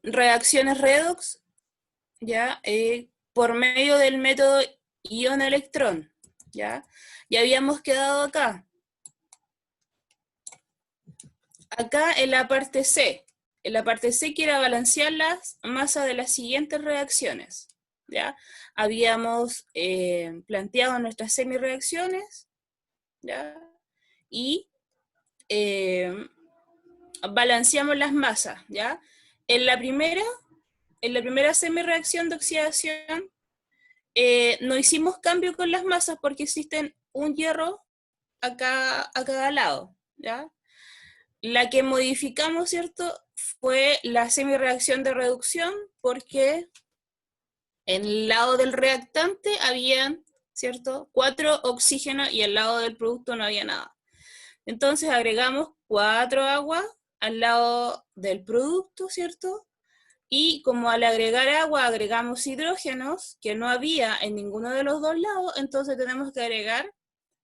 reacciones redox, ¿ya? Por medio del método ion-electrón, ¿ya? Ya habíamos quedado acá. Acá en la parte C. En la parte C quiere balancear las masas de las siguientes reacciones, ¿ya? Habíamos planteado nuestras semireacciones, ¿ya? Y balanceamos las masas, ¿ya? En la primera semireacción de oxidación, no hicimos cambio con las masas porque existen un hierro a cada lado, ¿ya? La que modificamos, ¿cierto? Fue la semireacción de reducción porque en el lado del reactante habían, ¿cierto? 4 oxígenos y al lado del producto no había nada. Entonces agregamos 4 agua al lado del producto, ¿cierto? Y como al agregar agua agregamos hidrógenos, que no había en ninguno de los dos lados, entonces tenemos que agregar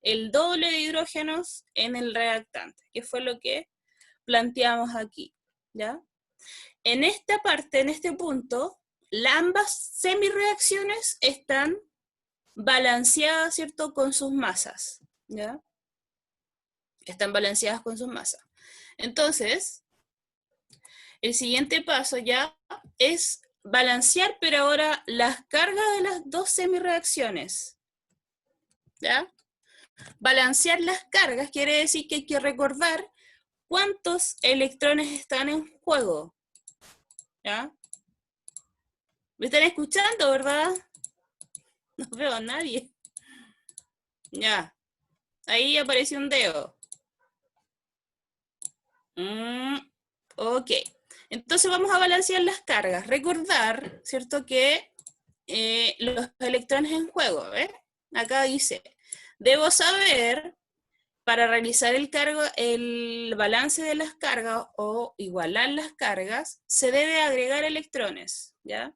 el doble de hidrógenos en el reactante, que fue lo que planteamos aquí, ¿ya? En esta parte, en este punto, ambas semireacciones están balanceadas, ¿cierto? Con sus masas, ¿ya? Están balanceadas con sus masas. Entonces, el siguiente paso ya es balancear, pero ahora las cargas de las dos semireacciones, ¿ya? Balancear las cargas quiere decir que hay que recordar cuántos electrones están en juego, ¿ya? ¿Me están escuchando, verdad? No veo a nadie. Ya, ahí apareció un dedo. Ok, entonces vamos a balancear las cargas. Recordar, ¿cierto? Que los electrones en juego, ¿ves? Acá dice, debo saber, para realizar el balance de las cargas o igualar las cargas, se debe agregar electrones, ¿ya?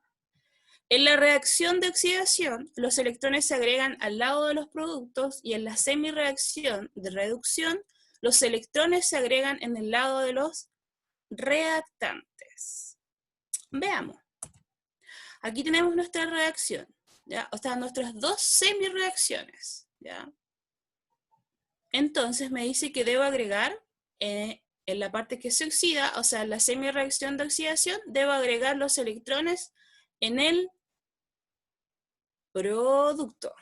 En la reacción de oxidación, los electrones se agregan al lado de los productos y en la semireacción de reducción, los electrones se agregan en el lado de los reactantes. Veamos. Aquí tenemos nuestra reacción, ¿ya? O sea, nuestras dos semireacciones, ¿ya? Entonces me dice que debo agregar en la parte que se oxida, o sea, la semireacción de oxidación, debo agregar los electrones en el producto.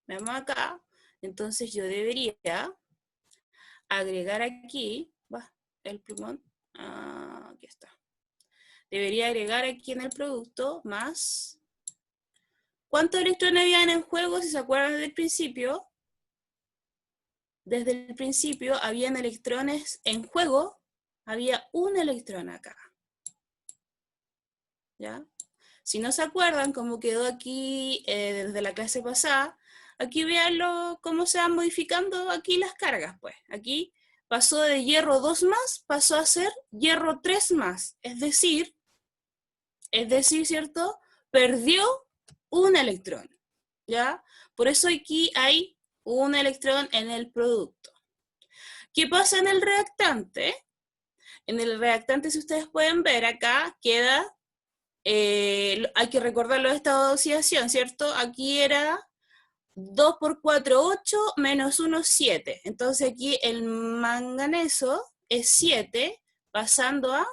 Vemos acá, entonces yo debería agregar aquí, el plumón, aquí está. Debería agregar aquí en el producto más. ¿Cuántos electrones habían en juego? Si se acuerdan del principio, desde el principio habían electrones en juego, había un electrón acá. ¿Ya? Si no se acuerdan cómo quedó aquí desde la clase pasada, aquí veanlo cómo se van modificando aquí las cargas, pues. Aquí pasó de hierro 2 más, pasó a ser hierro 3 más. Es decir, ¿cierto? Perdió un electrón, ¿ya? Por eso aquí hay un electrón en el producto. ¿Qué pasa en el reactante? En el reactante, si ustedes pueden ver, acá queda, hay que recordar los estados de oxidación, ¿cierto? Aquí era 2 por 4, 8, menos 1, 7. Entonces aquí el manganeso es 7, pasando a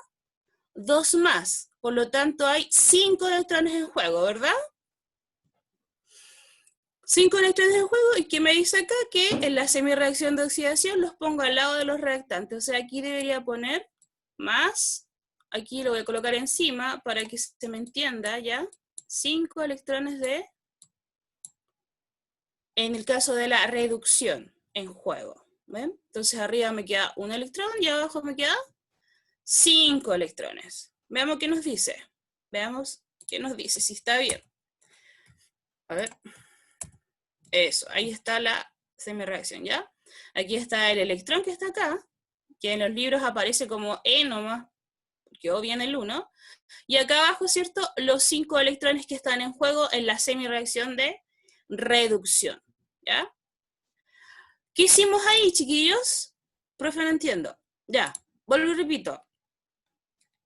2 más. Por lo tanto hay 5 electrones en juego, ¿verdad? 5 electrones en juego, y que me dice acá que en la semireacción de oxidación los pongo al lado de los reactantes. O sea, aquí debería poner más, aquí lo voy a colocar encima para que se me entienda, ¿ya? 5 electrones en el caso de la reducción en juego, ¿ven? Entonces arriba me queda un electrón y abajo me queda 5 electrones. Veamos qué nos dice. Veamos qué nos dice, si está bien. A ver. Eso, ahí está la semireacción, ¿ya? Aquí está el electrón que está acá, que en los libros aparece como E nomás, porque O viene el 1. Y acá abajo, ¿cierto? Los 5 electrones que están en juego en la semireacción de reducción, ¿ya? ¿Qué hicimos ahí, chiquillos? Profe, no entiendo. Ya, vuelvo y repito.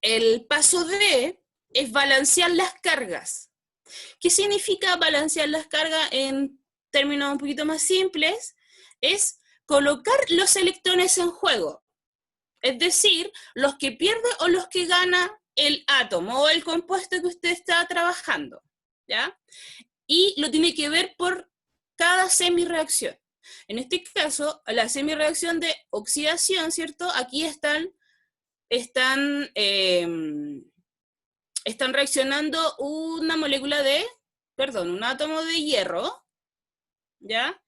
El paso D es balancear las cargas. ¿Qué significa balancear las cargas en términos un poquito más simples? Es colocar los electrones en juego. Es decir, los que pierde o los que gana el átomo o el compuesto que usted está trabajando, ¿ya? Y lo tiene que ver por cada semireacción. En este caso, la semireacción de oxidación, ¿cierto? Aquí están reaccionando una molécula un átomo de hierro, ¿ya?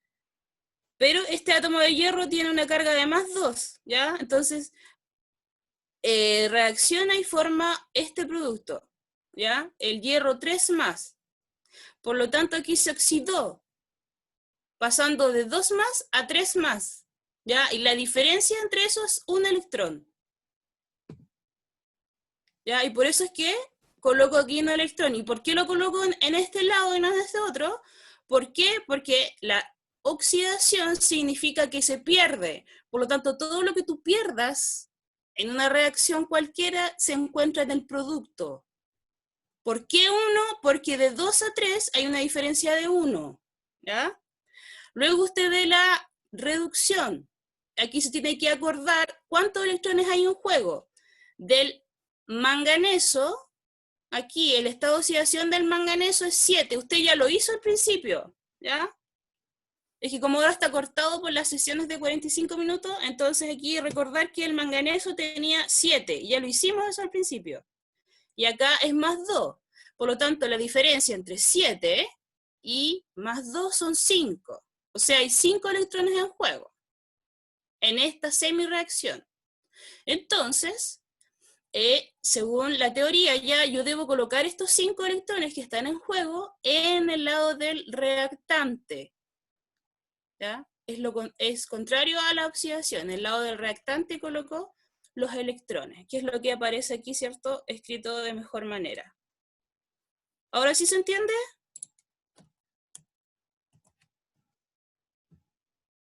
Pero este átomo de hierro tiene una carga de +2, ¿ya? Entonces, reacciona y forma este producto, ¿ya? El hierro 3+. Por lo tanto, aquí se oxidó, pasando de 2+ a 3+, ¿ya? Y la diferencia entre eso es un electrón, ¿ya? Y por eso es que coloco aquí un electrón. ¿Y por qué lo coloco en este lado y no en este otro? ¿Por qué? Porque la oxidación significa que se pierde. Por lo tanto, todo lo que tú pierdas en una reacción cualquiera se encuentra en el producto. ¿Por qué 1? Porque de 2 a 3 hay una diferencia de 1, ¿ya? Luego usted ve la reducción. Aquí se tiene que acordar cuántos electrones hay en juego. Del manganeso, aquí el estado de oxidación del manganeso es 7. Usted ya lo hizo al principio, ¿ya? Es que como ahora está cortado por las sesiones de 45 minutos, entonces aquí recordar que el manganeso tenía 7. Y ya lo hicimos eso al principio. Y acá es +2. Por lo tanto, la diferencia entre 7 y +2 son 5. O sea, hay 5 electrones en juego en esta semireacción. Entonces, según la teoría, ya yo debo colocar estos 5 electrones que están en juego en el lado del reactante, ¿ya? Es contrario a la oxidación. El lado del reactante colocó los electrones, que es lo que aparece aquí, ¿cierto? Escrito de mejor manera. ¿Ahora sí se entiende?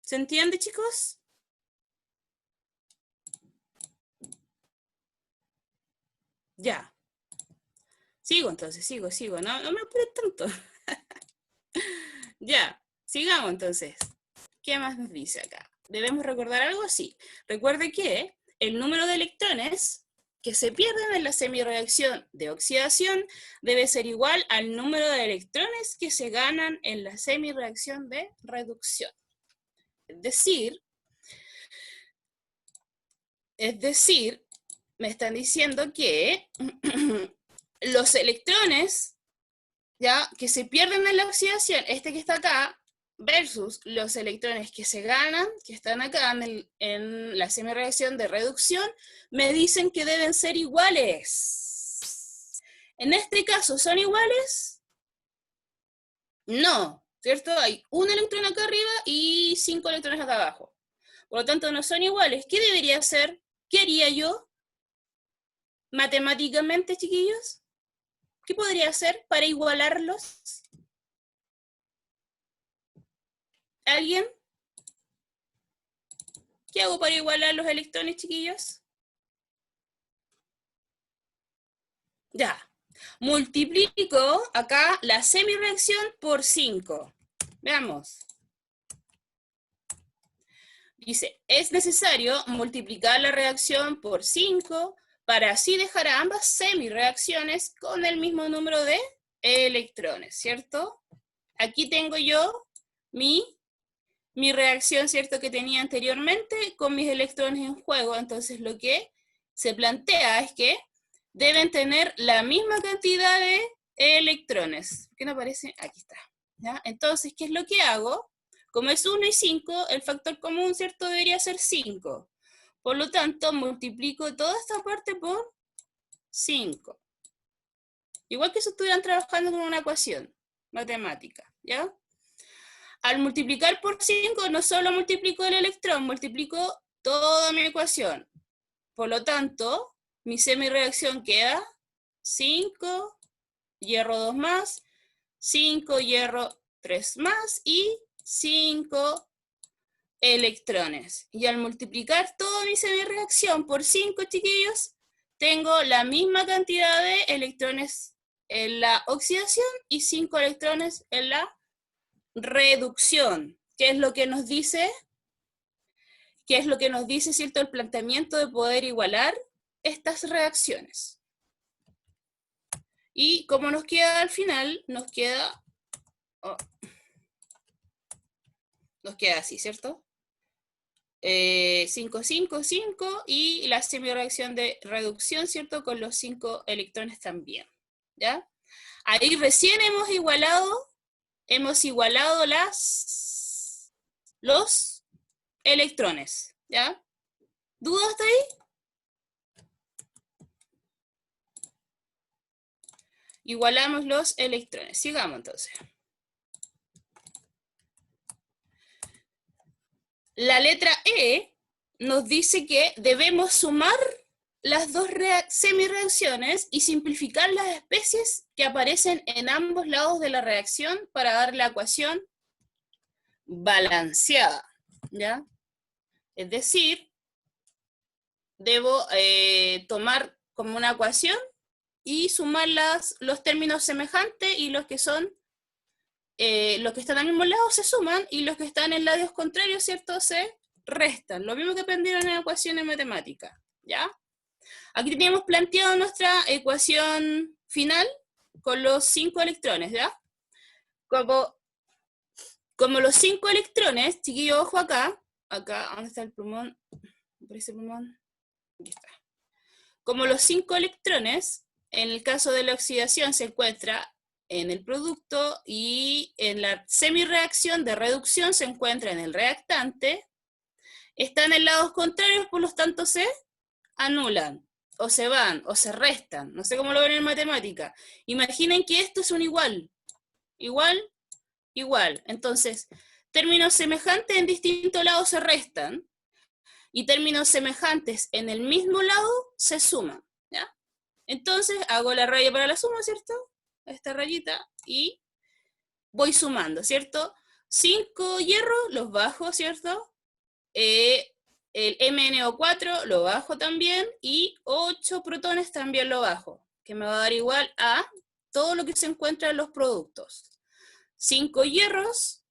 ¿Se entiende, chicos? Ya. Sigo entonces, sigo. No me apures tanto. Ya, sigamos entonces. ¿Qué más nos dice acá? ¿Debemos recordar algo? Sí. Recuerde que el número de electrones que se pierden en la semireacción de oxidación debe ser igual al número de electrones que se ganan en la semireacción de reducción. Es decir, me están diciendo que los electrones, ¿ya?, que se pierden en la oxidación, este que está acá, versus los electrones que se ganan, que están acá en la semireacción de reducción, me dicen que deben ser iguales. En este caso, ¿son iguales? No, ¿cierto? Hay un electrón acá arriba y 5 electrones acá abajo. Por lo tanto, no son iguales. ¿Qué debería ser? ¿Qué haría yo? Matemáticamente, chiquillos, ¿qué podría hacer para igualarlos? ¿Alguien? ¿Qué hago para igualar los electrones, chiquillos? Ya. Multiplico acá la semireacción por 5. Veamos. Dice, es necesario multiplicar la reacción por 5 para así dejar a ambas semireacciones con el mismo número de electrones, ¿cierto? Aquí tengo yo mi reacción, ¿cierto?, que tenía anteriormente con mis electrones en juego. Entonces lo que se plantea es que deben tener la misma cantidad de electrones. ¿Qué no aparece? Aquí está. ¿Ya? Entonces, ¿qué es lo que hago? Como es 1 y 5, el factor común, ¿cierto?, debería ser 5. Por lo tanto, multiplico toda esta parte por 5. Igual que si estuvieran trabajando con una ecuación matemática, ¿ya? Al multiplicar por 5, no solo multiplico el electrón, multiplico toda mi ecuación. Por lo tanto, mi semireacción queda 5, hierro 2+, 5, hierro 3+, y 5 electrones. Y al multiplicar toda mi semireacción por 5, chiquillos, tengo la misma cantidad de electrones en la oxidación y 5 electrones en la reducción. ¿Qué es lo que nos dice? ¿Qué es lo que nos dice, cierto, el planteamiento de poder igualar estas reacciones? Y como nos queda al final, nos queda así, ¿cierto? 5, 5, 5 y la semireacción de reducción, ¿cierto? Con los 5 electrones también, ¿ya? Ahí recién hemos igualado los electrones, ¿ya? ¿Dudas hasta ahí? Igualamos los electrones. Sigamos entonces. La letra E nos dice que debemos sumar las dos semireacciones y simplificar las especies que aparecen en ambos lados de la reacción para dar la ecuación balanceada, ¿ya? Es decir, debo tomar como una ecuación y sumar los términos semejantes y los que están al mismo lado se suman y los que están en lados contrarios, ¿cierto? Se restan. Lo mismo que aprendieron en ecuaciones matemáticas, ¿ya? Aquí teníamos planteado nuestra ecuación final con los 5 electrones, ¿ya? Como los 5 electrones, chiquillo, ojo acá, ¿dónde está el plumón? ¿Aparece el plumón? Aquí está. Como los 5 electrones, en el caso de la oxidación se encuentra en el producto y en la semireacción de reducción se encuentra en el reactante, están en lados contrarios, por lo tanto se anulan, o se van, o se restan, no sé cómo lo ven en matemática. Imaginen que esto es un igual, igual, igual. Entonces, términos semejantes en distintos lados se restan, y términos semejantes en el mismo lado se suman, ¿ya? Entonces, hago la raya para la suma, ¿cierto? Esta rayita, y voy sumando, ¿cierto? 5 hierros los bajo, ¿cierto? El MnO4 lo bajo también, y 8 protones también lo bajo, que me va a dar igual a todo lo que se encuentra en los productos. 5 hierros,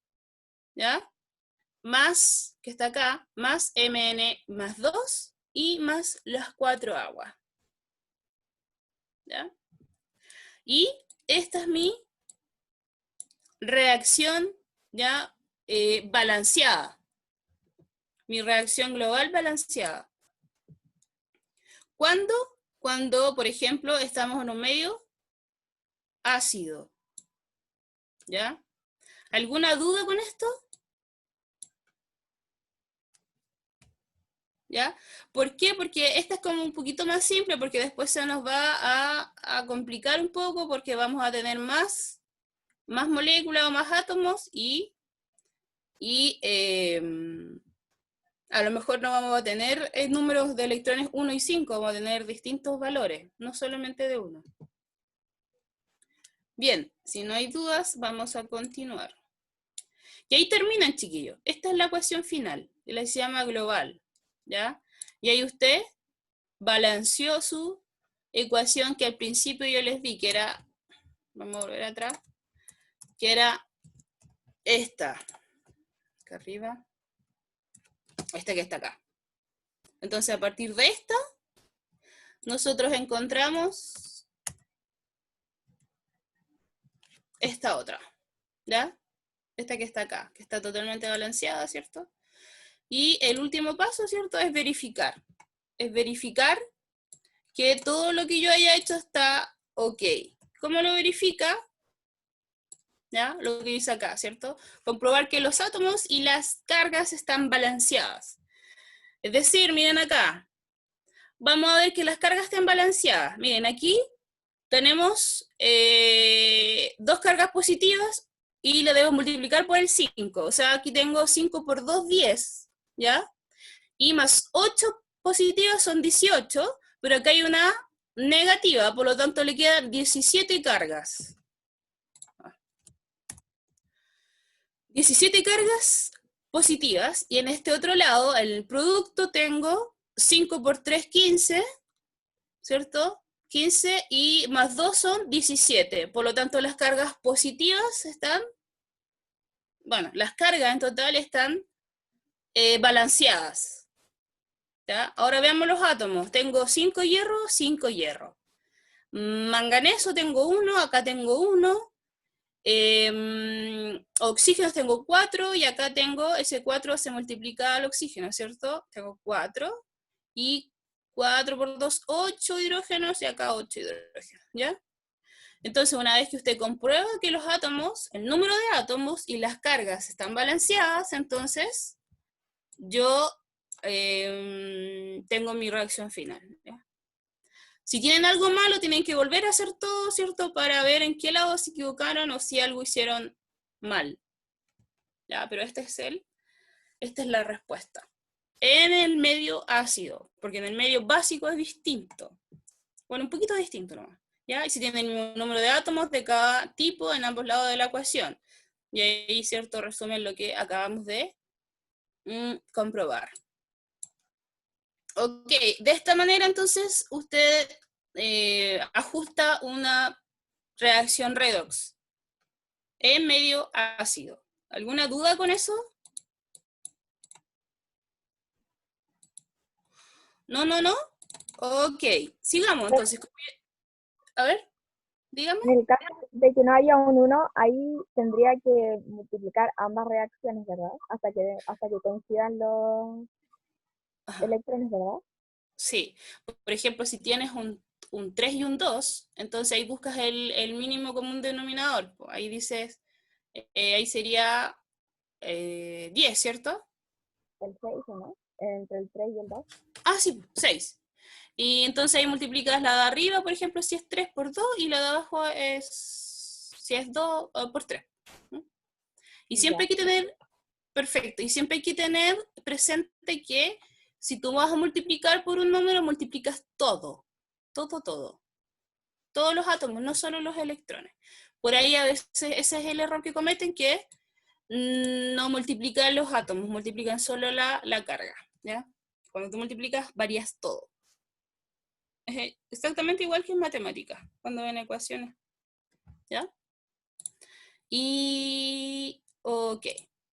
¿ya? Más, que está acá, más Mn más 2, y más las 4 aguas, ¿ya? Y esta es mi reacción ya balanceada. Mi reacción global balanceada. ¿Cuándo? Cuando, por ejemplo, estamos en un medio ácido. ¿Ya? ¿Alguna duda con esto? ¿Ya? ¿Por qué? Porque esta es como un poquito más simple, porque después se nos va a complicar un poco, porque vamos a tener más moléculas o más átomos y a lo mejor no vamos a tener números de electrones 1 y 5, vamos a tener distintos valores, no solamente de 1. Bien, si no hay dudas, vamos a continuar. Y ahí terminan, chiquillos. Esta es la ecuación final, que se llama global, ¿ya? Y ahí usted balanceó su ecuación que al principio yo les di, que era, vamos a volver atrás, que era esta, acá arriba, esta que está acá. Entonces, a partir de esta, nosotros encontramos esta otra, ¿ya? Esta que está acá, que está totalmente balanceada, ¿cierto? Y el último paso, ¿cierto? Es verificar. Es verificar que todo lo que yo haya hecho está ok. ¿Cómo lo verifica? ¿Ya? Lo que dice acá, ¿cierto? Comprobar que los átomos y las cargas están balanceadas. Es decir, miren acá, vamos a ver que las cargas estén balanceadas. Miren, aquí tenemos 2 cargas positivas y le debo multiplicar por el 5. O sea, aquí tengo 5 por 2, 10, ¿ya? Y más 8 positivas son 18, pero acá hay una negativa, por lo tanto le quedan 17 cargas. 17 cargas positivas, y en este otro lado, en el producto, tengo 5 por 3, 15, ¿cierto? 15 y más 2 son 17. Por lo tanto, las cargas positivas están, bueno, las cargas en total están balanceadas. ¿Ya? Ahora veamos los átomos. Tengo 5 hierro, 5 hierro. Manganeso tengo 1, acá tengo 1. Oxígenos tengo 4 y acá tengo, ese 4 se multiplica al oxígeno, ¿cierto? Tengo 4 y 4 por 2, 8 hidrógenos y acá 8 hidrógenos, ¿ya? Entonces, una vez que usted comprueba que los átomos, el número de átomos y las cargas están balanceadas, entonces yo tengo mi reacción final, ¿ya? Si tienen algo malo, tienen que volver a hacer todo, ¿cierto? Para ver en qué lado se equivocaron o si algo hicieron mal. ¿Ya? Pero esta es la respuesta. En el medio ácido, porque en el medio básico es distinto. Bueno, un poquito distinto nomás. ¿Ya? Y si tienen el mismo número de átomos de cada tipo en ambos lados de la ecuación. Y ahí, ¿cierto? Resumen lo que acabamos de comprobar. Ok, de esta manera entonces usted ajusta una reacción redox en medio ácido. ¿Alguna duda con eso? No, no, no. Ok, sigamos entonces. A ver, dígame. En el caso de que no haya un 1, ahí tendría que multiplicar ambas reacciones, ¿verdad? Hasta que coincidan los Ajá, electrones, ¿verdad? sí, por ejemplo, si tienes un 3 y un 2, entonces ahí buscas el mínimo común denominador. Ahí dices, ahí sería 10, ¿cierto? El 6, ¿o no? Entre el 3 y el 2. Ah, sí, 6. Y entonces ahí multiplicas la de arriba, por ejemplo, si es 3 por 2, y la de abajo si es 2 por 3. Y siempre Ya. hay que tener, perfecto, y siempre hay que tener presente que si tú vas a multiplicar por un número, multiplicas todo, todo, todo. Todos los átomos, no solo los electrones. Por ahí a veces ese es el error que cometen, que no multiplican los átomos, multiplican solo la carga, ¿ya? Cuando tú multiplicas, varías todo. Es exactamente igual que en matemáticas, cuando ven ecuaciones, ¿ya? Y, ok.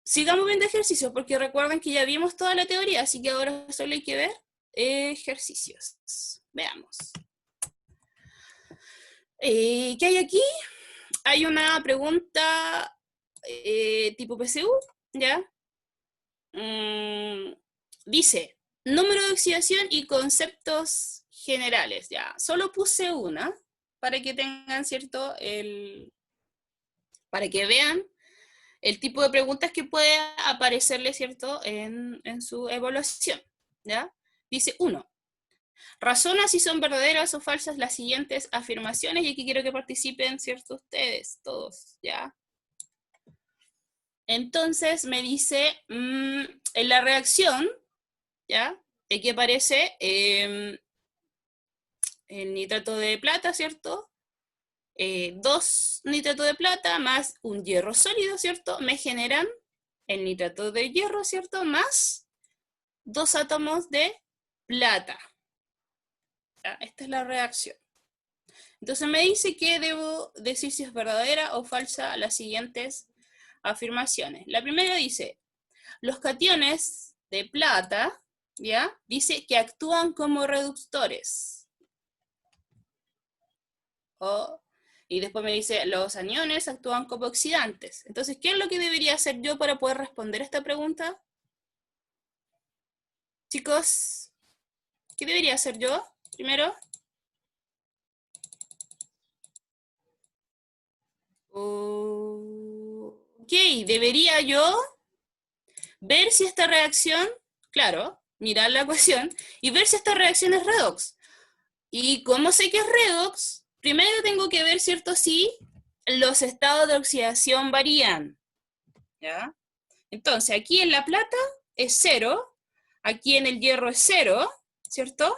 Sigamos viendo ejercicios, porque recuerden que ya vimos toda la teoría, así que ahora solo hay que ver ejercicios. Veamos. ¿Qué hay aquí? Hay una pregunta tipo PSU, ¿ya? Dice, número de oxidación y conceptos generales, ¿ya? Solo puse una para que tengan, ¿cierto? Para que vean el tipo de preguntas que puede aparecerle, ¿cierto? En su evaluación, ¿ya? Dice 1. Razona si son verdaderas o falsas las siguientes afirmaciones, y aquí quiero que participen, ¿cierto? Ustedes, todos, ¿ya? Entonces me dice, en la reacción, ¿ya? Aquí aparece el nitrato de plata, ¿cierto? 2 nitrato de plata más un hierro sólido, ¿cierto? Me generan el nitrato de hierro, ¿cierto? Más 2 átomos de plata. ¿Ya? Esta es la reacción. Entonces me dice que debo decir si es verdadera o falsa las siguientes afirmaciones. La primera dice, los cationes de plata, ¿ya? Dice que actúan como reductores. Y después me dice, los aniones actúan como oxidantes. Entonces, ¿qué es lo que debería hacer yo para poder responder esta pregunta? Chicos, ¿qué debería hacer yo primero? Ok, debería yo ver si esta reacción, claro, mirar la ecuación y ver si esta reacción es redox. ¿Y cómo sé que es redox? Primero tengo que ver, ¿cierto? Si los estados de oxidación varían, ¿ya? Entonces, aquí en la plata es 0, aquí en el hierro es 0, ¿cierto?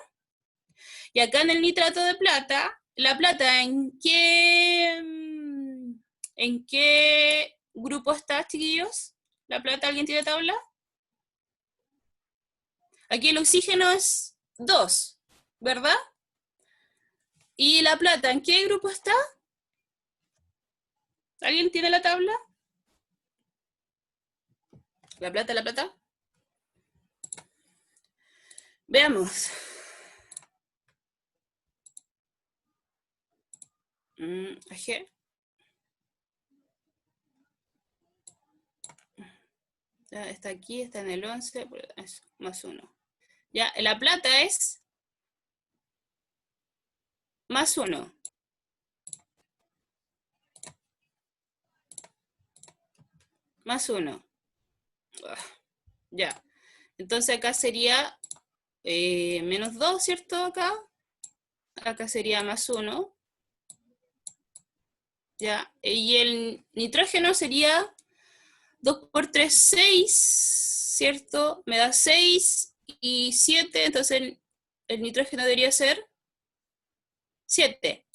Y acá en el nitrato de plata, la plata ¿en qué grupo está, chiquillos? ¿La plata alguien tiene tabla? Aquí el oxígeno es 2, ¿verdad? ¿Y la plata en qué grupo está? ¿Alguien tiene la tabla? ¿La plata, la plata? Veamos. AG. Ya está aquí, está en el 11, es más 1. Ya, la plata es más 1. Más 1. Ya. Entonces acá sería menos 2, ¿cierto? Acá sería más 1. Ya. Y el nitrógeno sería 2 por 3, 6, ¿cierto? Me da 6 y 7, entonces el nitrógeno debería ser 7.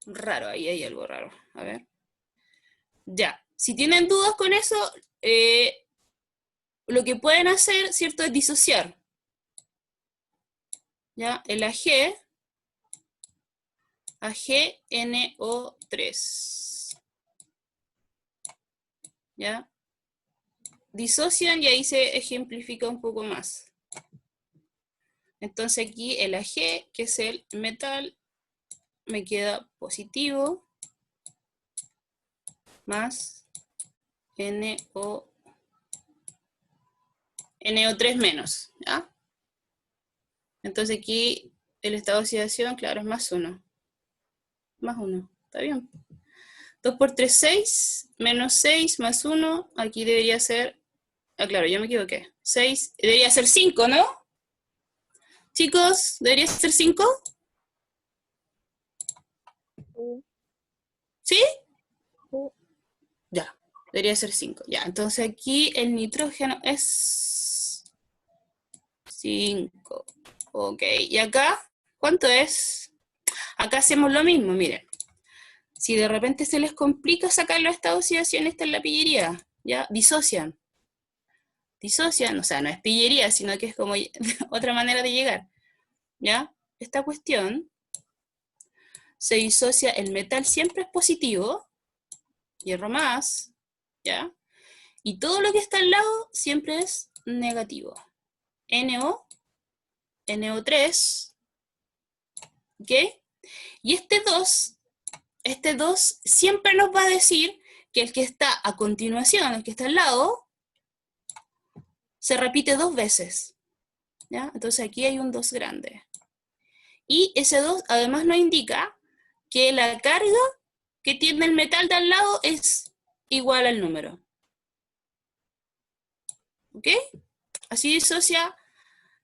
Raro, ahí hay algo raro. A ver. Ya. Si tienen dudas con eso, lo que pueden hacer, ¿cierto? Es disociar. ¿Ya? El AgNO3. ¿Ya? Disocian y ahí se ejemplifica un poco más. Entonces aquí el Ag, que es el metal, me queda positivo, más NO3 menos, ¿ya? Entonces aquí el estado de oxidación, claro, es más 1. Más 1, ¿está bien? 2 por 3, 6, menos 6, más 1, aquí debería ser, claro, yo me equivoqué, 6, debería ser 5, ¿no? Chicos, ¿debería ser 5? Sí, ¿Sí? sí. Ya, debería ser 5. Ya, entonces aquí el nitrógeno es 5. Ok, ¿y acá? ¿Cuánto es? Acá hacemos lo mismo, miren. Si de repente se les complica sacar los estados de oxidación, esta es la pillería, ¿ya? Disocian. Disocian, o sea, no es pillería, sino que es como otra manera de llegar, ¿ya? Esta cuestión se disocia, el metal siempre es positivo, hierro más, ¿ya? Y todo lo que está al lado siempre es negativo. NO, NO3, ¿ok? Y este 2 siempre nos va a decir que el que está a continuación, el que está al lado, se repite 2 veces, ¿ya? Entonces aquí hay un 2 grande. Y ese 2 además nos indica que la carga que tiene el metal de al lado es igual al número. ¿Ok? Así disocia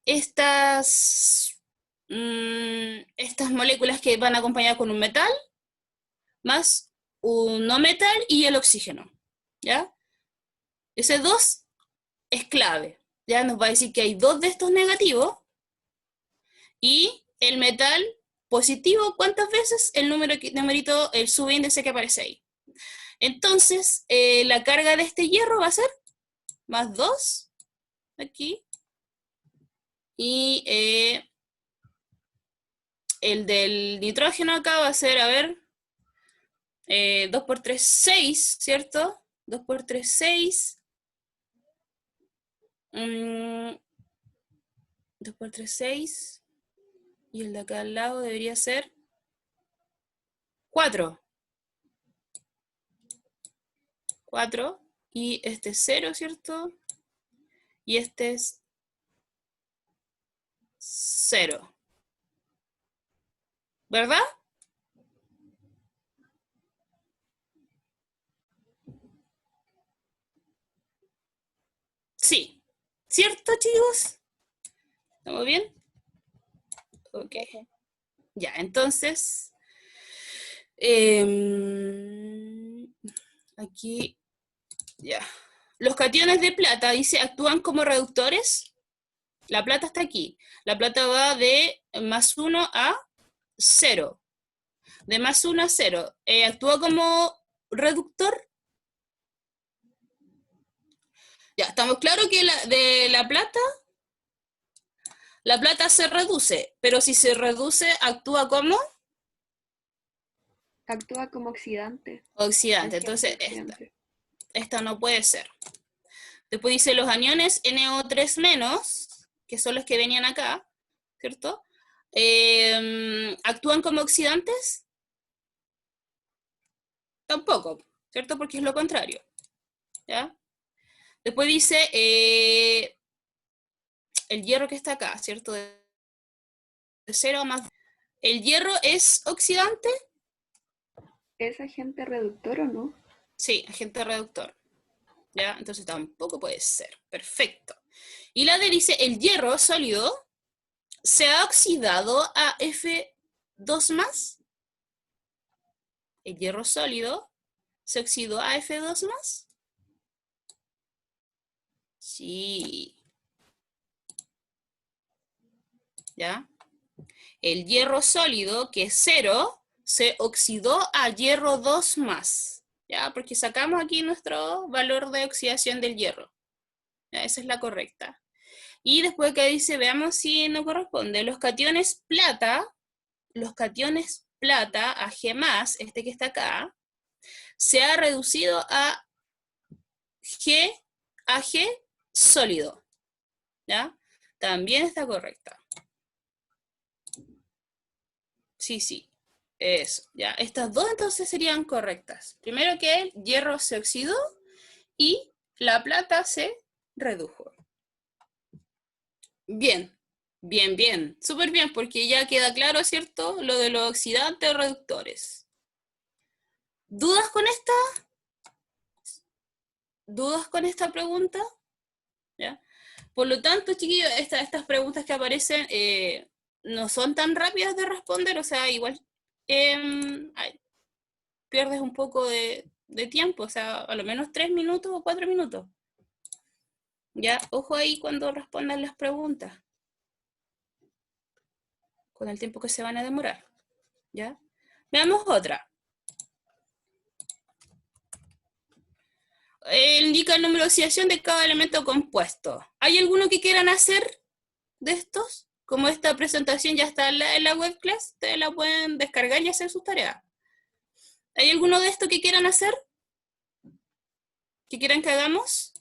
estas moléculas que van acompañadas con un metal, más un no metal y el oxígeno. ¿Ya? Ese 2 es clave. Ya nos va a decir que hay 2 de estos negativos y el metal positivo, ¿cuántas veces? El numerito, el subíndice que aparece ahí. Entonces, la carga de este hierro va a ser más 2 aquí. Y el del nitrógeno acá va a ser, a ver, 2 por 3, 6, ¿cierto? 2 por 3, 6. 2 por 3, 6. Y el de acá al lado debería ser 4. 4. Y este es 0, ¿cierto? Y este es 0. ¿Verdad? Sí. ¿Cierto, chicos? ¿Estamos bien? Ok. Ya, entonces, aquí, ya. Los cationes de plata, dice, actúan como reductores. La plata está aquí. La plata va de más 1 a 0. De más 1 a 0. ¿Actúa como reductor? Ya, estamos claros que de la plata La plata se reduce, pero si se reduce, actúa como Actúa como oxidante. oxidante. Agente Entonces, oxidante. esta no puede ser. Después dice los aniones NO3-, que son los que venían acá, ¿cierto? ¿Actúan como oxidantes? Tampoco, ¿cierto? Porque es lo contrario, ¿ya? Después dice el hierro que está acá, ¿cierto? De 0 más. ¿El hierro es oxidante? ¿Es agente reductor o no? Sí, agente reductor. ¿Ya? Entonces tampoco puede ser. Perfecto. Y la D dice, el hierro sólido se ha oxidado a F2+. El hierro sólido se oxidó a F2+. Sí. ¿Ya? El hierro sólido, que es 0, se oxidó a hierro 2+. ¿Ya? Porque sacamos aquí nuestro valor de oxidación del hierro. ¿Ya? Esa es la correcta. Y después que dice, veamos si no corresponde. Los cationes plata, Ag+, este que está acá, se ha reducido a Ag sólido. ¿Ya? También está correcta. Sí. Eso, ¿ya? Estas dos entonces serían correctas. Primero que el hierro se oxidó y la plata se redujo. Bien. Súper bien, porque ya queda claro, ¿cierto? Lo de los oxidantes o reductores. ¿Dudas con esta? ¿Dudas con esta pregunta? ¿Ya? Por lo tanto, chiquillos, estas preguntas que aparecen no son tan rápidas de responder, o sea, igual pierdes un poco de tiempo, o sea, a lo menos 3 minutos o 4 minutos. Ya, ojo ahí cuando respondan las preguntas, con el tiempo que se van a demorar. ¿Ya? Veamos otra. Indica el número de oxidación de cada elemento compuesto. ¿Hay alguno que quieran hacer de estos? Como esta presentación ya está en la web class, ustedes la pueden descargar y hacer sus tareas. ¿Hay alguno de estos que quieran hacer? ¿Que quieran que hagamos?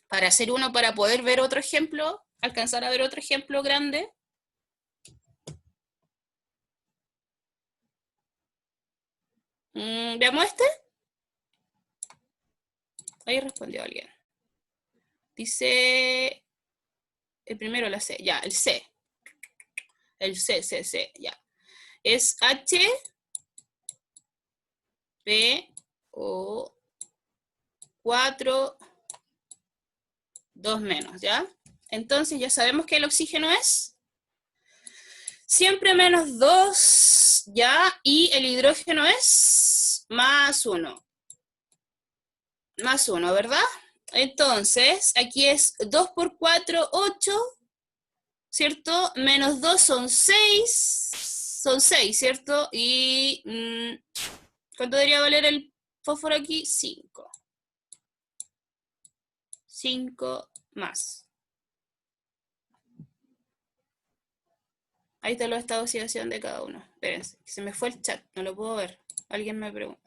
Para hacer uno, para poder ver otro ejemplo, alcanzar a ver otro ejemplo grande. Veamos este. Ahí respondió alguien. Dice el primero, la C. Ya, el C. El C, ya. Es H, P, O, 4, 2-, ¿ya? Entonces ya sabemos que el oxígeno es siempre -2, ¿ya? Y el hidrógeno es +1. +1, ¿verdad? Entonces, aquí es 2 por 4, 8, ¿cierto? -2 son 6, ¿cierto? Y, ¿cuánto debería valer el fósforo aquí? 5. 5 más. Ahí está el estado de oxidación de cada uno. Espérense, se me fue el chat, no lo puedo ver. Alguien me pregunta.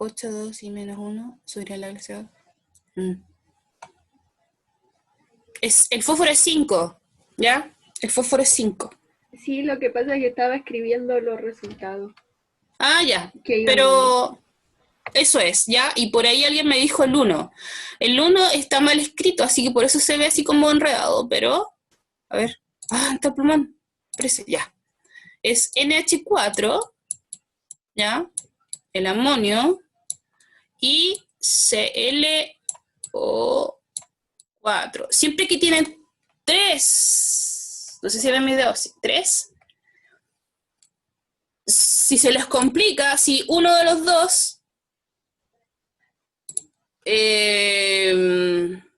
8, 2 y -1 sobre la glacial. El fósforo es 5, ¿ya? El fósforo es 5. Sí, lo que pasa es que estaba escribiendo los resultados. Ah, ya. Que Pero eso es, ¿ya? Y por ahí alguien me dijo el 1. El 1 está mal escrito, así que por eso se ve así como enredado, pero... A ver. Ah, está el plumón. Parece, ya. Es NH4, ¿ya? El amonio. Y ClO4. Siempre que tienen 3, no sé si ven mi dedo, 3. Si se les complica, si uno de los dos,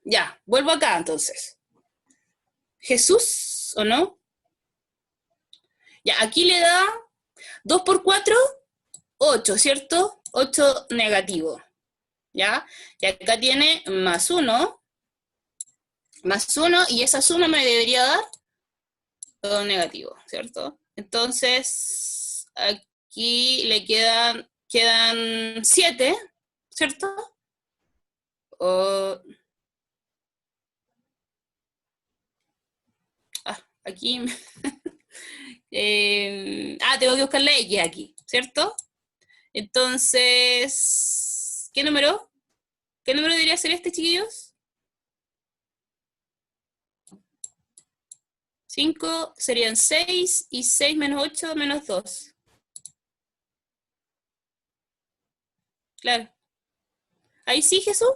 ya, vuelvo acá entonces. ¿Jesús o no? Ya, aquí le da 2 por 4, 8, ¿cierto? 8 negativo, ¿ya? Y acá tiene +1, más 1, y esa suma me debería dar todo negativo, ¿cierto? Entonces, aquí le quedan 7, ¿cierto? Aquí, tengo que buscar la X aquí, ¿cierto? Entonces, ¿qué número? ¿Qué número debería ser este, chiquillos? 5 serían 6, y 6 menos 8 menos 2. Claro. ¿Ahí sí, Jesús?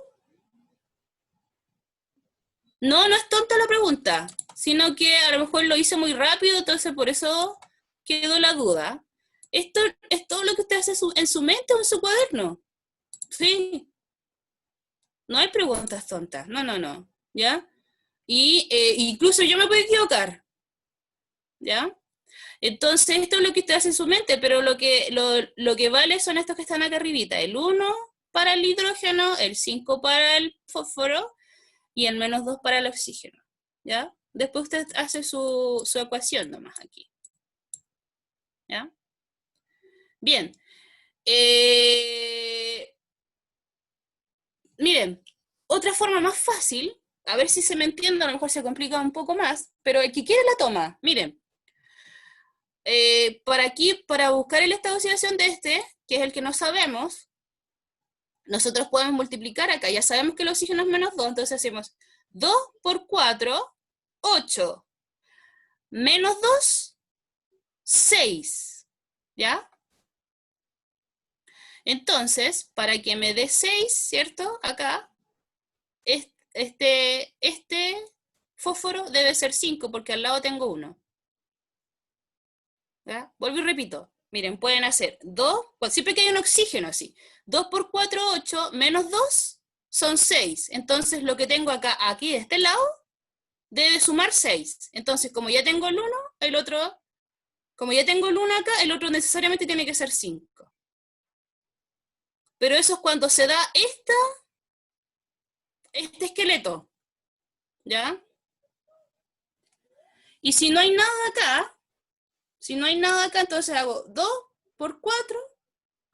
No, no es tonta la pregunta, sino que a lo mejor lo hice muy rápido, entonces por eso quedó la duda. Esto es todo lo que usted hace en su mente o en su cuaderno. Sí, no hay preguntas tontas, no, no, no, ¿ya? Y incluso yo me puedo equivocar, ¿ya? Entonces esto es lo que usted hace en su mente, pero lo que vale son estos que están acá arribita, el 1 para el hidrógeno, el 5 para el fósforo, y el menos 2 para el oxígeno, ¿ya? Después usted hace su ecuación nomás aquí, ¿ya? Bien. Miren, otra forma más fácil, a ver si se me entiende, a lo mejor se complica un poco más, pero el que quiere la toma, miren. Para buscar el estado de oxidación de este, que es el que no sabemos, nosotros podemos multiplicar acá, ya sabemos que el oxígeno es menos 2, entonces hacemos 2 por 4, 8, menos 2, 6, ¿ya? Entonces, para que me dé 6, ¿cierto? Acá, este fósforo debe ser 5, porque al lado tengo 1. ¿Ya? Vuelvo y repito. Miren, pueden hacer 2, siempre que hay un oxígeno así. 2 por 4, 8, menos 2 son 6. Entonces, lo que tengo acá, aquí de este lado, debe sumar 6. Entonces, como ya tengo el 1, como ya tengo el 1 acá, el otro necesariamente tiene que ser 5. Pero eso es cuando se da este esqueleto, ¿ya? Y si no hay nada acá, entonces hago 2 por 4,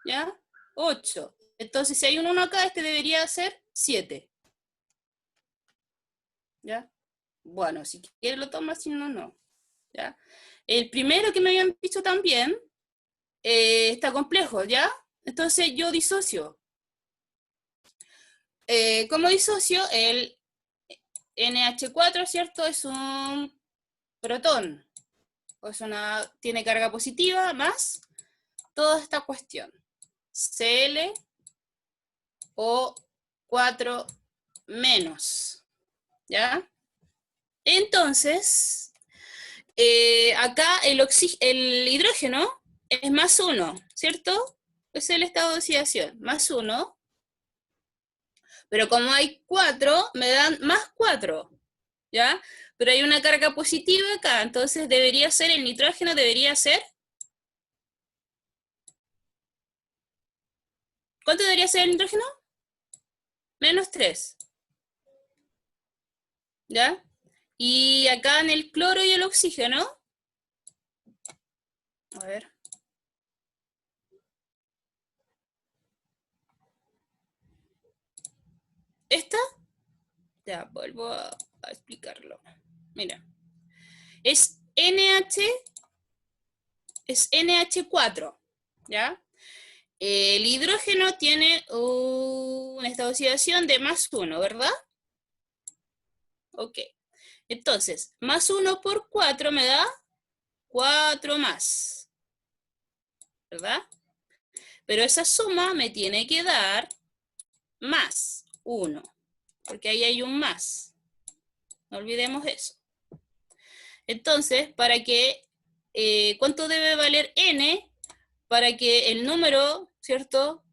¿ya? 8. Entonces, si hay un 1 acá, este debería ser 7. ¿Ya? Bueno, si quiere lo toma, si no, no. ¿Ya? El primero que me habían dicho también está complejo, ¿ya? Entonces yo disocio. ¿Cómo disocio? El NH4, ¿cierto? Es un protón. Tiene carga positiva más toda esta cuestión. Cl o 4 menos. ¿Ya? Entonces, acá el hidrógeno es más 1, ¿cierto? Es el estado de oxidación, más 1. Pero como hay 4, me dan más 4, ¿ya? Pero hay una carga positiva acá, entonces el nitrógeno debería ser, ¿cuánto debería ser el nitrógeno? Menos 3, ¿ya? Y acá en el cloro y el oxígeno, a ver. ¿Esta? Ya, vuelvo a explicarlo. Mira. Es NH4, ¿ya? El hidrógeno tiene un estado de oxidación de más 1, ¿verdad? Ok. Entonces, más 1 por 4 me da 4 más, ¿verdad? Pero esa suma me tiene que dar más 1, porque ahí hay un más. No olvidemos eso. Entonces, ¿cuánto debe valer n para que el número, ¿cierto?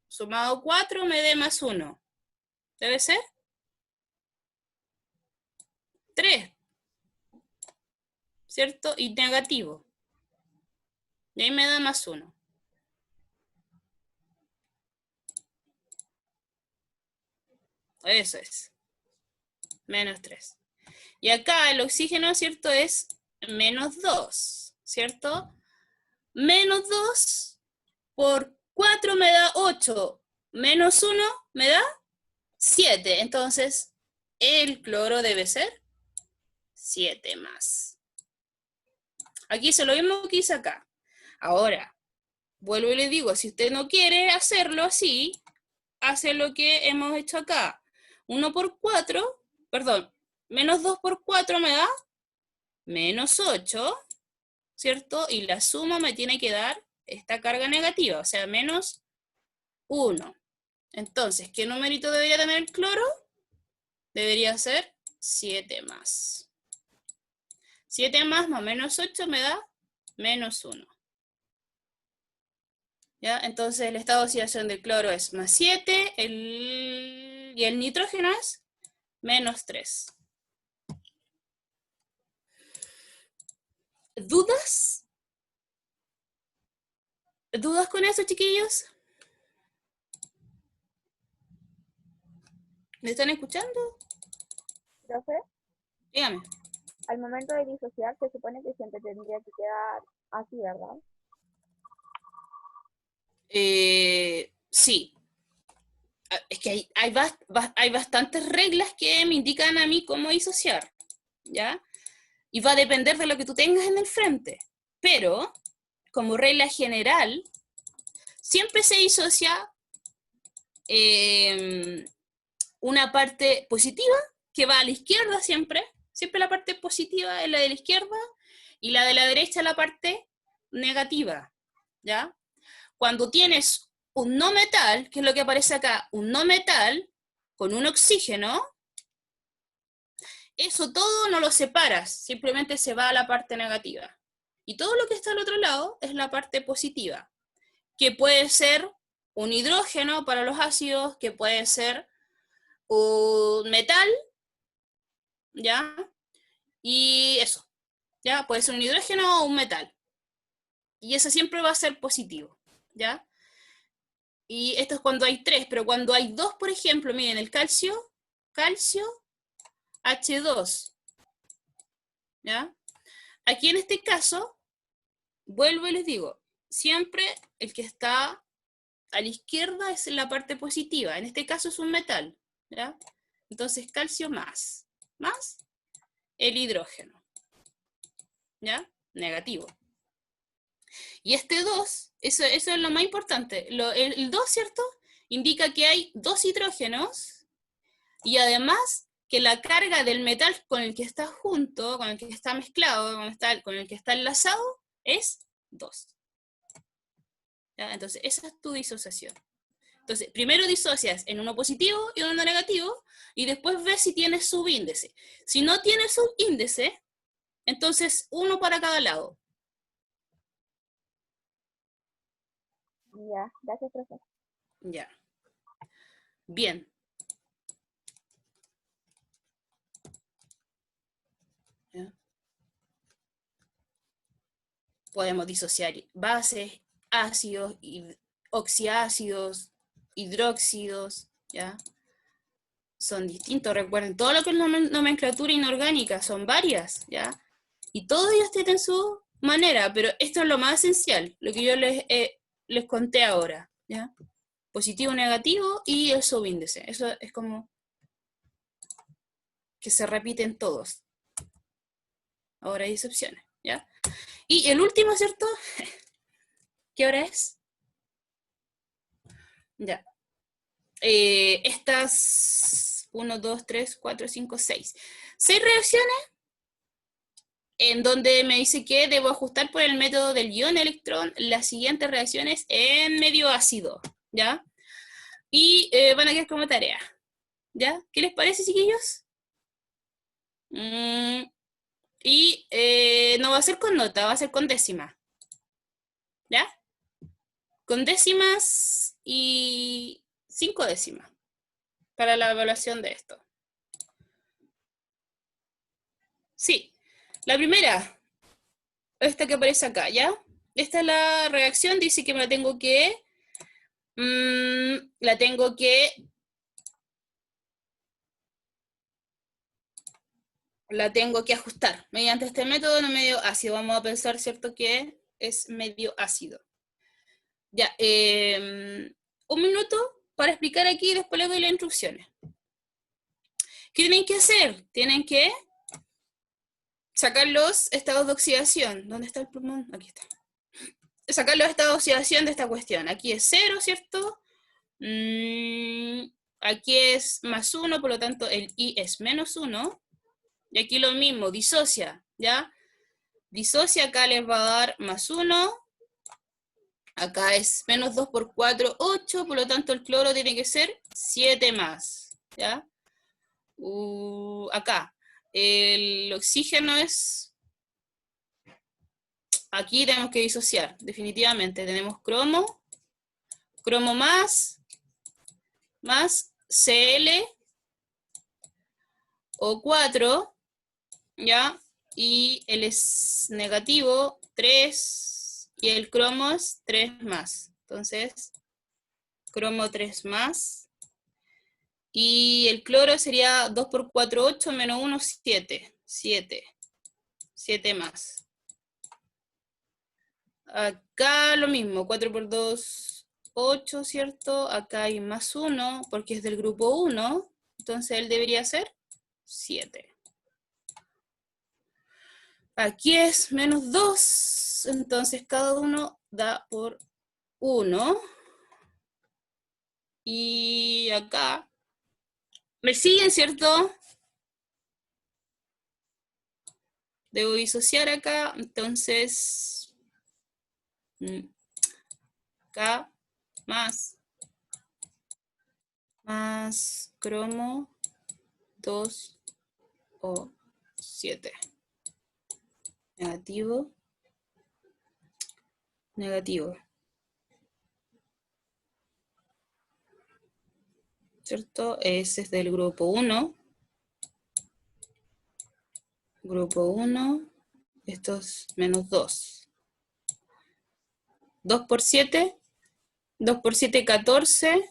Sumado 4 me dé más 1. ¿Debe ser? 3, ¿cierto? Y negativo. Y ahí me da más 1. Eso es. Menos 3. Y acá el oxígeno, ¿cierto? Es -2, ¿cierto? -2 por 4 me da 8, -1 me da 7. Entonces, el cloro debe ser 7 más. Aquí hice lo mismo que hice acá. Ahora, vuelvo y le digo, si usted no quiere hacerlo así, hace lo que hemos hecho acá. 1 por 4, perdón, -2 por 4 me da -8, ¿cierto? Y la suma me tiene que dar esta carga negativa, o sea, -1. Entonces, ¿qué numerito debería tener el cloro? Debería ser 7 más. 7 más -8 me da -1. ¿Ya? Entonces el estado de oxidación del cloro es +7 y el nitrógeno es -3. ¿Dudas? ¿Dudas con eso, chiquillos? ¿Me están escuchando? Profe, Dígame. al momento de disociar se supone que siempre tendría que quedar así, ¿verdad? Sí. Es que hay bastantes reglas que me indican a mí cómo disociar, ¿ya? Y va a depender de lo que tú tengas en el frente. Pero, como regla general, siempre se disocia una parte positiva que va a la izquierda siempre. Siempre la parte positiva es la de la izquierda y la de la derecha la parte negativa, ¿ya? Cuando tienes un no metal, que es lo que aparece acá, un no metal con un oxígeno, eso todo no lo separas, simplemente se va a la parte negativa. Y todo lo que está al otro lado es la parte positiva, que puede ser un hidrógeno para los ácidos, que puede ser un metal, ¿ya? Y eso, ¿ya? Puede ser un hidrógeno o un metal. Y eso siempre va a ser positivo, ¿ya? Y esto es cuando hay 3, pero cuando hay 2, por ejemplo, miren, el calcio H2, ¿ya? Aquí en este caso, vuelvo y les digo, siempre el que está a la izquierda es la parte positiva, en este caso es un metal, ¿ya? Entonces calcio más el hidrógeno, ¿ya? Negativo. Y este 2, eso es lo más importante, el 2, ¿cierto? Indica que hay 2 hidrógenos y además que la carga del metal con el que está junto, con el que está mezclado, con el que está enlazado, es 2. ¿Ya? Entonces, esa es tu disociación. Entonces, primero disocias en uno positivo y uno negativo, y después ves si tiene subíndice. Si no tiene subíndice, entonces uno para cada lado. Ya, gracias, profe. Ya. Bien. ¿Ya? Podemos disociar bases, ácidos, oxiácidos, hidróxidos, ¿ya? Son distintos, recuerden, todo lo que es la nomenclatura inorgánica, son varias, ¿ya? Y todos ellos tienen su manera, pero esto es lo más esencial, lo que yo les conté ahora, ¿ya? Positivo, negativo y el subíndice. Eso es como que se repiten todos. Ahora hay excepciones, ¿ya? Y el último, ¿cierto? ¿Qué hora es? Ya. Estas 1, 2, 3, 4, 5, 6. 6 reacciones en donde me dice que debo ajustar por el método del ion electrón las siguientes reacciones en medio ácido, ¿ya? Y van a quedar como tarea, ¿ya? ¿Qué les parece, chiquillos? Y no va a ser con nota, va a ser con décima, ¿ya? Con décimas y 5 décimas para la evaluación de esto. Sí, la primera, esta que aparece acá, ¿ya? Esta es la reacción, dice que me la tengo que la tengo que ajustar. Mediante este método no medio ácido. Vamos a pensar, ¿cierto?, que es medio ácido. Ya, un minuto para explicar aquí y después les doy las instrucciones. ¿Qué tienen que hacer? Tienen que sacar los estados de oxidación. ¿Dónde está el plumón? Aquí está. Sacar los estados de oxidación de esta cuestión. Aquí es 0, ¿cierto? Aquí es más 1, por lo tanto el I es menos 1. Y aquí lo mismo, disocia, ¿ya? Disocia, acá les va a dar más 1. Acá es menos 2 por 4, 8, por lo tanto el cloro tiene que ser 7 más, ¿ya? Acá, el oxígeno es... Aquí tenemos que disociar, definitivamente. Tenemos cromo más Cl, O4, ¿ya? Y él es negativo, 3, y el cromo es 3 más. Entonces, cromo 3 más. Y el cloro sería 2 por 4, 8, menos 1, 7. 7 más. Acá lo mismo, 4 por 2, 8, ¿cierto? Acá hay más 1, porque es del grupo 1. Entonces él debería ser 7. Aquí es menos 2, entonces cada uno da por 1. Y acá, ¿me siguen, cierto? Debo disociar acá, entonces, acá, más cromo 2 o 7. Negativo, negativo. ¿Cierto? Ese es del grupo 1. Grupo 1. Esto es menos 2. 2 por 7. 2 por 7, 14.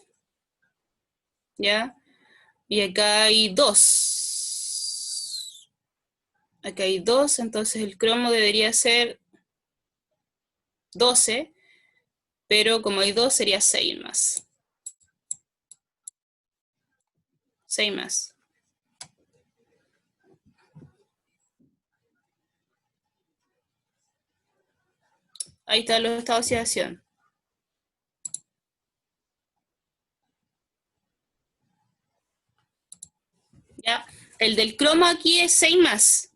¿Ya? Y acá hay 2. Acá hay 2, entonces el cromo debería ser 12, pero como hay 2 sería 6 más. 6 más. Ahí están los estados de oxidación. ¿Ya? El del cromo aquí es 6 más.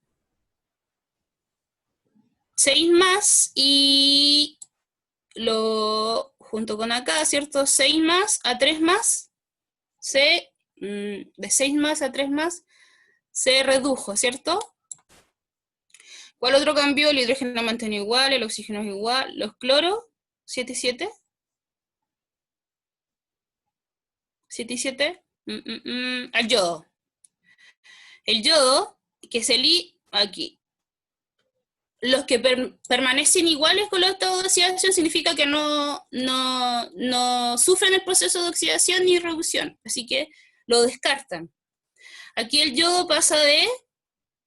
6 más y lo junto con acá, ¿cierto? 6 más a 3 más, de 6 más a 3 más, se redujo, ¿cierto? ¿Cuál otro cambió? El hidrógeno mantenido igual, el oxígeno es igual, los cloros, 7 y 7. 7 y 7. Al yodo. El yodo, que es el I, aquí. Los que permanecen iguales con los estados de oxidación significa que no sufren el proceso de oxidación ni reducción, así que lo descartan. Aquí el yodo pasa de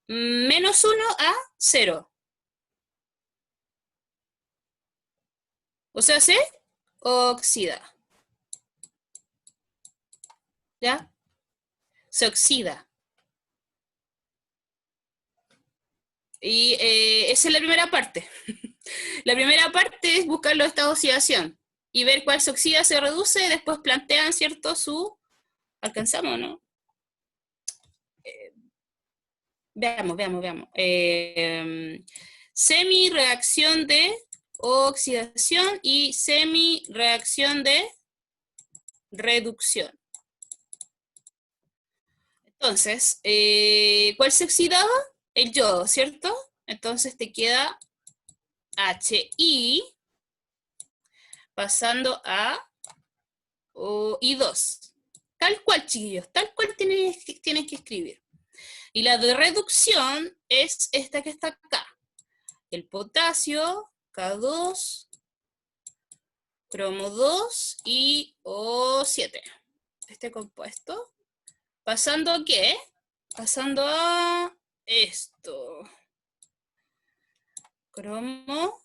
menos 1 a 0. O sea, se oxida. ¿Ya? Se oxida. Y esa es la primera parte. La primera parte es buscar los estados de oxidación y ver cuál se oxida, se reduce, y después plantean, ¿cierto? ¿Alcanzamos, no? Veamos. Semi-reacción de oxidación y semi-reacción de reducción. Entonces, ¿cuál se oxidaba? El yodo, ¿cierto? Entonces te queda HI pasando a I2. Tal cual, chiquillos, tal cual tienes que escribir. Y la de reducción es esta que está acá. El potasio, K2, cromo 2 y O7. Este compuesto. ¿Pasando a qué? Pasando a esto. Cromo,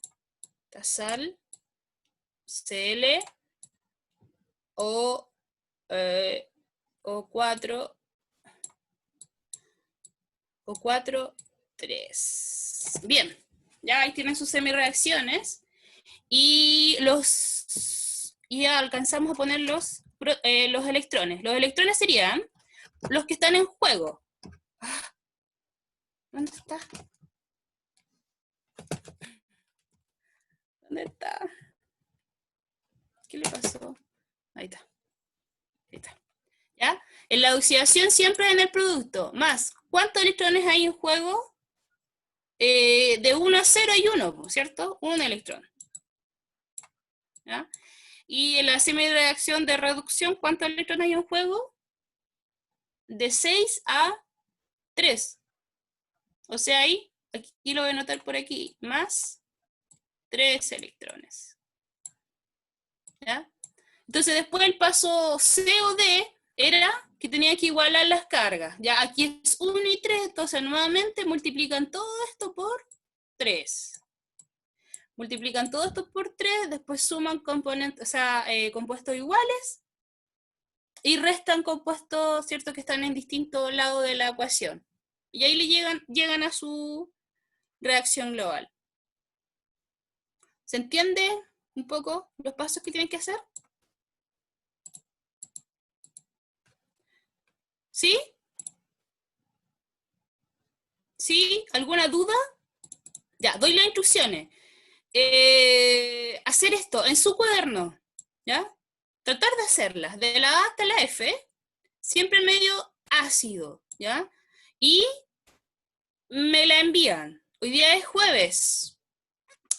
Tasal, CL, O4, O4, 3. Bien, ya ahí tienen sus semireacciones. Y ya alcanzamos a poner los electrones. Los electrones serían los que están en juego. ¿Dónde está? ¿Dónde está? ¿Qué le pasó? Ahí está. Ahí está. ¿Ya? En la oxidación siempre en el producto. Más, ¿cuántos electrones hay en juego? De 1 a 0 hay 1, ¿cierto? Un electrón. ¿Ya? Y en la semireacción de reducción, ¿cuántos electrones hay en juego? De 6 a 3. O sea, ahí, aquí lo voy a anotar por aquí, más 3 electrones. ¿Ya? Entonces después el paso C o D era que tenía que igualar las cargas. Ya aquí es 1 y 3, entonces nuevamente multiplican todo esto por 3. Multiplican todo esto por 3, después suman componentes, o sea, compuestos iguales y restan compuestos, ¿cierto?, que están en distintos lados de la ecuación. Y ahí llegan a su reacción global. ¿Se entiende un poco los pasos que tienen que hacer? ¿Sí? ¿Sí? ¿Alguna duda? Ya, doy las instrucciones. Hacer esto en su cuaderno, ¿ya? Tratar de hacerlas, de la A hasta la F, siempre medio ácido, ¿ya? Y me la envían. Hoy día es jueves.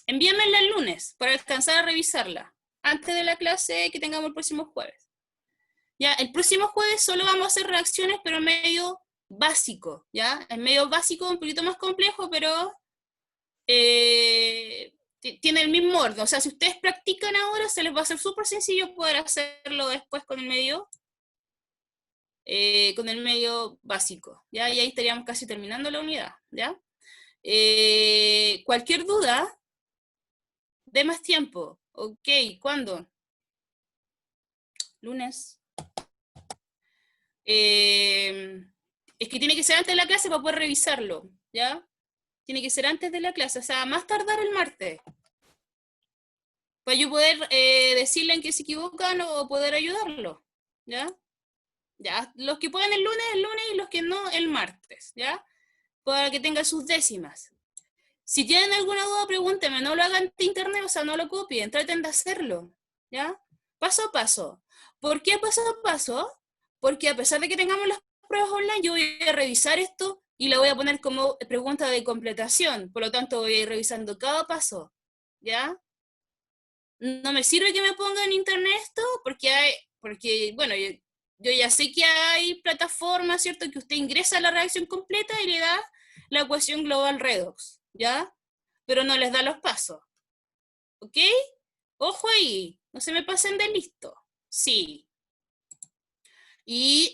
Envíenmela el lunes para alcanzar a revisarla antes de la clase que tengamos el próximo jueves. Ya, el próximo jueves solo vamos a hacer reacciones, pero medio básico, ¿ya? Es medio básico, un poquito más complejo, pero tiene el mismo orden. O sea, si ustedes practican ahora, se les va a hacer súper sencillo poder hacerlo después con el medio básico, ¿ya? Y ahí estaríamos casi terminando la unidad, ¿ya? Cualquier duda, de más tiempo. Ok, ¿cuándo? Lunes. Es que tiene que ser antes de la clase para poder revisarlo, ¿ya? Tiene que ser antes de la clase, o sea, más tardar el martes. Para yo poder decirle en qué se equivocan o poder ayudarlo, ¿ya? Ya, los que pueden el lunes, y los que no, el martes, ¿ya? Para que tengan sus décimas. Si tienen alguna duda, pregúntenme, no lo hagan de internet, o sea, no lo copien, traten de hacerlo, ¿ya? Paso a paso. ¿Por qué paso a paso? Porque a pesar de que tengamos las pruebas online, yo voy a revisar esto y la voy a poner como pregunta de completación, por lo tanto voy a ir revisando cada paso, ¿ya? No me sirve que me ponga en internet esto, porque bueno, yo ya sé que hay plataformas, ¿cierto?, que usted ingresa la reacción completa y le da la ecuación global redox, ¿ya? Pero no les da los pasos, ¿ok? Ojo ahí, no se me pasen de listo. Sí. Y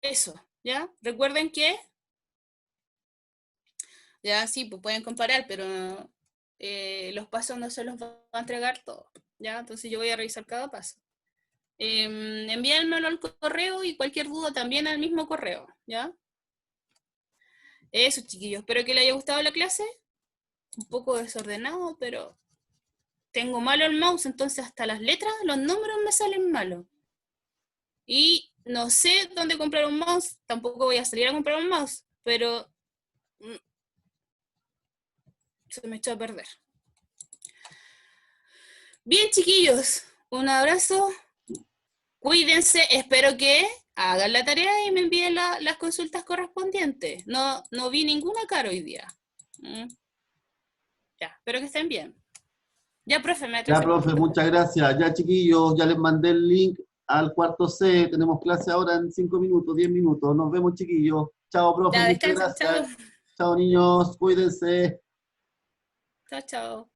eso, ¿ya? Recuerden que, ya sí, pues pueden comparar, pero los pasos no se los va a entregar todos, ¿ya? Entonces yo voy a revisar cada paso. Envíenmelo al correo y cualquier duda también al mismo correo, ¿ya? Eso, chiquillos, espero que les haya gustado la clase. Un poco desordenado, pero tengo malo el mouse, entonces hasta las letras, los números me salen malos. Y no sé dónde comprar un mouse, tampoco voy a salir a comprar un mouse, pero se me echó a perder. Bien, chiquillos, un abrazo. Cuídense, espero que hagan la tarea y me envíen las consultas correspondientes. No vi ninguna cara hoy día. Ya, espero que estén bien. Ya, profe, me Ya, atrasé un profe, poquito. muchas gracias. Ya, chiquillos, ya les mandé el link al cuarto C. Tenemos clase ahora en 5 minutos, 10 minutos. Nos vemos, chiquillos. Chao, profe, Ya, muchas descansen, chao. gracias. Chao, niños, cuídense. Chao, chao.